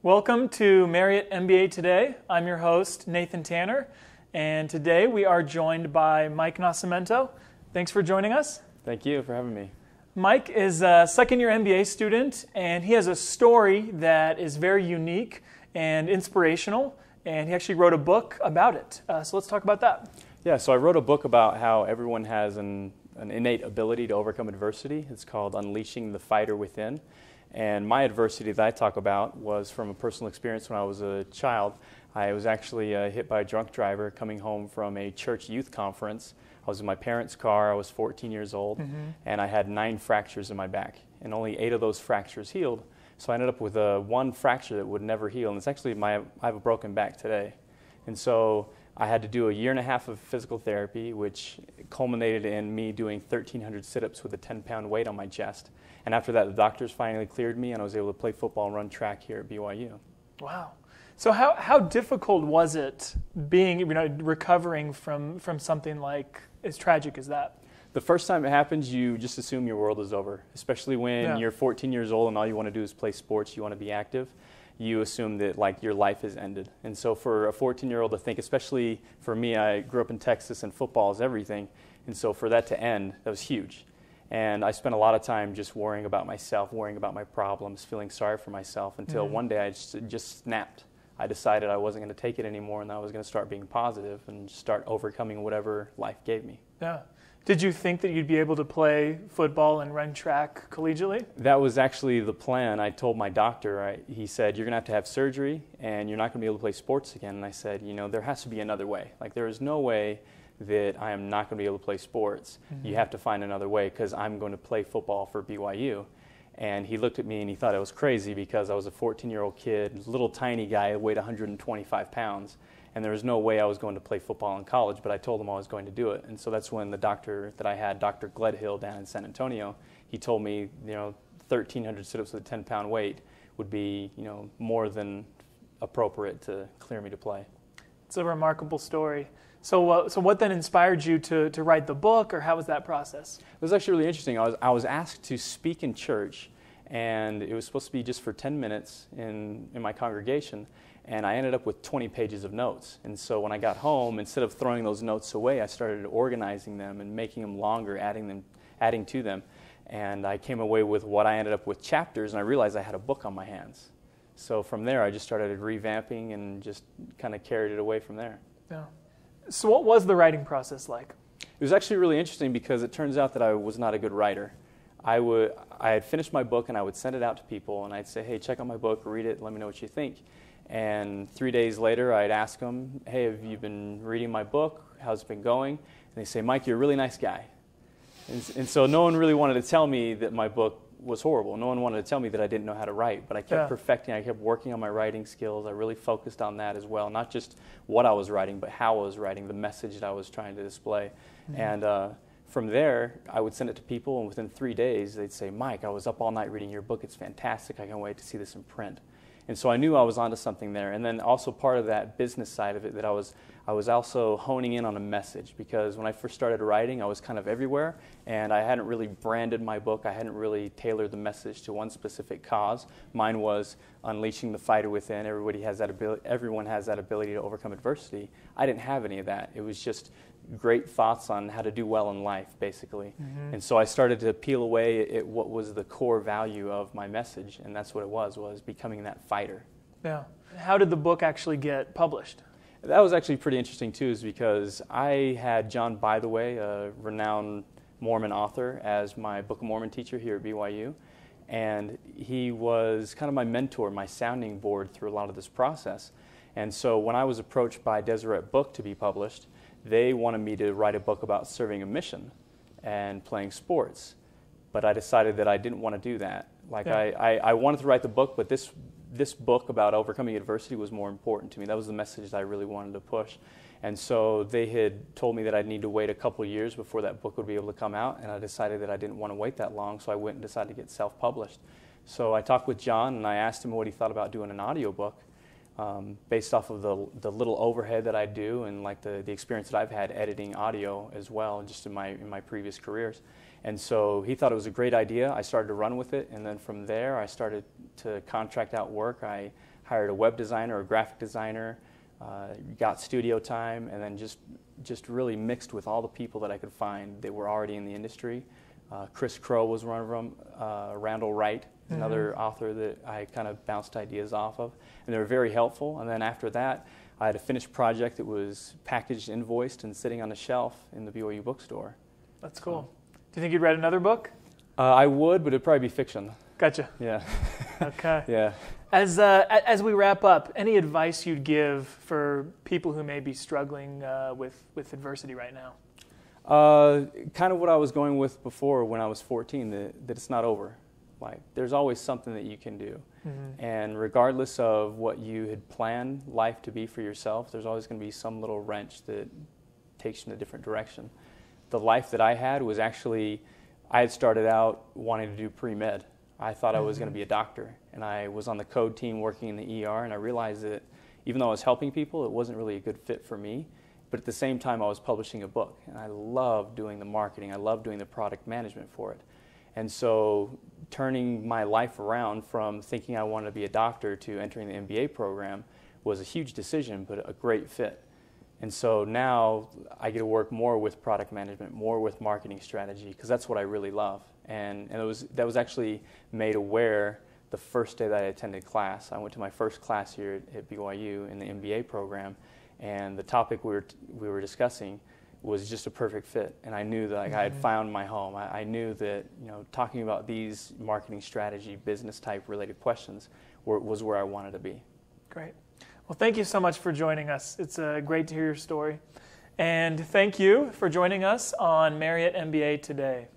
Welcome to Marriott MBA Today. I'm your host, Nathan Tanner, and today we are joined by Mike Nascimento. Thanks for joining us. Thank you for having me. Mike is a second-year MBA student, and he has a story that is very unique and inspirational, and he actually wrote a book about it. So let's talk about that. Yeah, so I wrote a book about how everyone has an innate ability to overcome adversity. It's called Unleashing the Fighter Within. And my adversity that I talk about was from a personal experience when I was a child. I was actually hit by a drunk driver coming home from a church youth conference. I was in my parents' car, I was 14 years old, and I had 9 fractures in my back. And only 8 of those fractures healed. So I ended up with one fracture that would never heal. And it's actually, I have a broken back today. And so I had to do a 1.5 years of physical therapy, which culminated in me doing 1,300 sit-ups with a 10-pound weight on my chest. And after that, the doctors finally cleared me, and I was able to play football and run track here at BYU. Wow. So how difficult was it being, recovering from something like as tragic as that? The first time it happens, you just assume your world is over, especially when you're 14 years old and all you want to do is play sports, you want to be active. You assume that your life has ended. And so for a 14-year-old to think, especially for me, I grew up in Texas and football is everything. And so for that to end, that was huge. And I spent a lot of time just worrying about myself, worrying about my problems, feeling sorry for myself until one day I just snapped. I decided I wasn't going to take it anymore and I was going to start being positive and start overcoming whatever life gave me. Yeah. Did you think that you'd be able to play football and run track collegiately? That was actually the plan. I told my doctor, he said, you're going to have surgery and you're not going to be able to play sports again. And I said, there has to be another way. There is no way that I am not going to be able to play sports. You have to find another way because I'm going to play football for BYU. And he looked at me and he thought I was crazy because I was a 14-year-old kid, little tiny guy, weighed 125 pounds. And there was no way I was going to play football in college, but I told him I was going to do it. And so that's when the doctor that I had, Dr. Gledhill down in San Antonio, he told me, 1,300 sit-ups with a 10-pound weight would be, more than appropriate to clear me to play. It's a remarkable story. So what then inspired you to write the book, or how was that process? It was actually really interesting. I was asked to speak in church, and it was supposed to be just for 10 minutes in my congregation, and I ended up with 20 pages of notes. And so when I got home, instead of throwing those notes away, I started organizing them and making them longer, adding to them. And I came away with what I ended up with chapters, and I realized I had a book on my hands. So from there, I just started revamping and just kind of carried it away from there. Yeah. So what was the writing process like? It was actually really interesting because it turns out that I was not a good writer. I had finished my book and I would send it out to people and I'd say, hey, check out my book, read it, let me know what you think. And 3 days later, I'd ask them, hey, have you been reading my book? How's it been going? And they say, Mike, you're a really nice guy. And so no one really wanted to tell me that my book was horrible. No one wanted to tell me that I didn't know how to write, but I kept perfecting, I kept working on my writing skills. I really focused on that as well, not just what I was writing, but how I was writing, the message that I was trying to display. And from there, I would send it to people, and within 3 days, they'd say, Mike, I was up all night reading your book. It's fantastic. I can't wait to see this in print. And so I knew I was onto something there. And then also part of that business side of it, that I was also honing in on a message, because when I first started writing, I was kind of everywhere, and I hadn't really branded my book. I hadn't really tailored the message to one specific cause. Mine was unleashing the fighter within. Everyone has that ability to overcome adversity. I didn't have any of that. It was just great thoughts on how to do well in life, basically. And so I started to peel away at what was the core value of my message, and that's what it was becoming that fighter. Yeah. How did the book actually get published? That was actually pretty interesting too, is because I had John Bytheway, a renowned Mormon author, as my Book of Mormon teacher here at BYU, and he was kind of my mentor, my sounding board through a lot of this process. And so when I was approached by Deseret Book to be published, they wanted me to write a book about serving a mission and playing sports, but I decided that I didn't want to do that. I wanted to write the book, but this book about overcoming adversity was more important to me. That was the message that I really wanted to push. And so they had told me that I'd need to wait a couple of years before that book would be able to come out, and I decided that I didn't want to wait that long, so I went and decided to get self-published. So I talked with John, and I asked him what he thought about doing an audiobook based off of the little overhead that I do and the experience that I've had editing audio as well, just in my previous careers. And so he thought it was a great idea. I started to run with it, and then from there I started to contract out work. I hired a web designer or graphic designer, got studio time, and then just really mixed with all the people that I could find that were already in the industry. Chris Crow was one of them. Randall Wright, another author that I kind of bounced ideas off of, and they were very helpful. And then after that, I had a finished project that was packaged, invoiced, and sitting on the shelf in the BYU bookstore. That's cool. Do you think you'd write another book? I would, but it'd probably be fiction. Gotcha. Yeah. Okay. Yeah. As we wrap up, any advice you'd give for people who may be struggling with adversity right now? Kind of what I was going with before when I was 14, that it's not over. Like, there's always something that you can do. And regardless of what you had planned life to be for yourself, there's always going to be some little wrench that takes you in a different direction. The life that I had was actually, I had started out wanting to do pre-med. I thought I was going to be a doctor, and I was on the code team working in the ER, and I realized that even though I was helping people, it wasn't really a good fit for me. But at the same time, I was publishing a book, and I loved doing the marketing. I loved doing the product management for it. And so turning my life around from thinking I wanted to be a doctor to entering the MBA program was a huge decision, but a great fit. And so now I get to work more with product management, more with marketing strategy, because that's what I really love. And that was actually made aware the first day that I attended class. I went to my first class here at BYU in the MBA program, and the topic we were discussing was just a perfect fit. And I knew that I had found my home. I knew that talking about these marketing strategy, business type related questions was where I wanted to be. Great. Well, thank you so much for joining us. It's great to hear your story. And thank you for joining us on Marriott MBA Today.